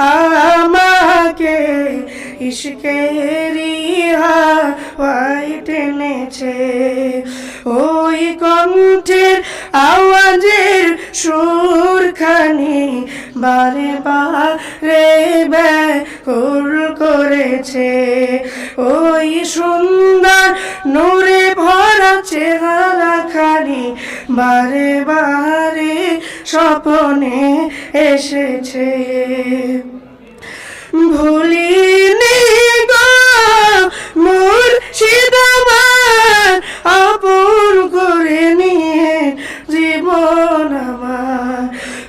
আমাকে ইশকেরি হাওয়ায় টেনেছে। ওই কণ্ঠের আওয়াজের সুরখানি বারে বারে ব্যাকুল করেছে। ওই সুন্দর নূরে ভরা চেহারাখানি বারে বারে স্বপ্নে এসেছে। ভুলিনি গো মুর্শিদ আমার, আপন করে নিয়ে জীবন আমার।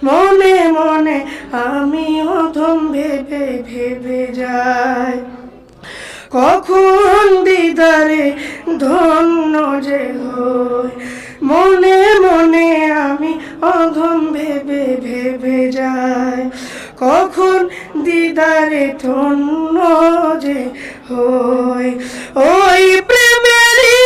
মনে মনে আমি অধম ভেবে ভেবে যাই, কখন দিদারে ধন্য যে হই। মনে মনে আমি অধম ভেবে ভেবে যাই, কখন দিদারে ধন্য যে হই। ওই প্রেমেরই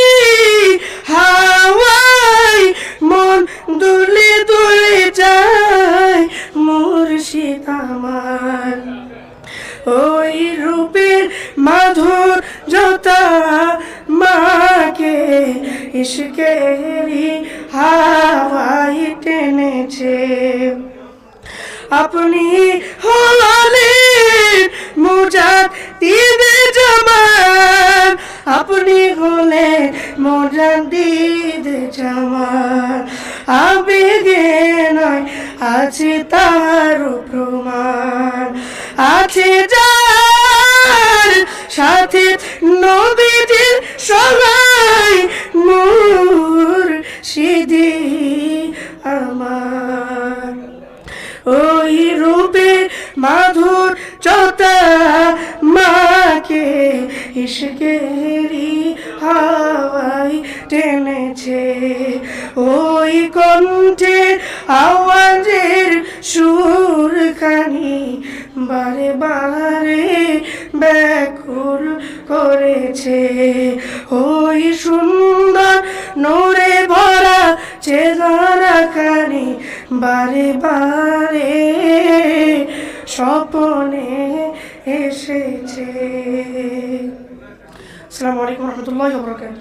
হাওয়ায় মন দুলে দুলে যায় মুর্শিদ আমার। ওই রূপের মাধুর্যতা মাকে ইশকেরি হাওয়ায় টেনেছে। আপনি হলেন মুজাদ্দিদ জামান, আপনি হলেন মুজাদ্দিদ জামান। আবেগে নয় আছে তার প্রমাণ, আছে যার সাথে নবীজির সবাই মুর্শিদি আমার। ওই রূপের মাধুর্যতা মাকে ইশকেরি হাওয়ায় টেনেছে। ওই কণ্ঠের আওয়াজের সুরখানি বারে বারে ব্যাকুল করেছে। ওই সুন্দর নূরে ভরা চেহারাখানি বারে বারে স্বপ্নে এসেছে। আসসালামু আলাইকুম ওয়া রাহমাতুল্লাহি ওয়া বারাকাতুহু।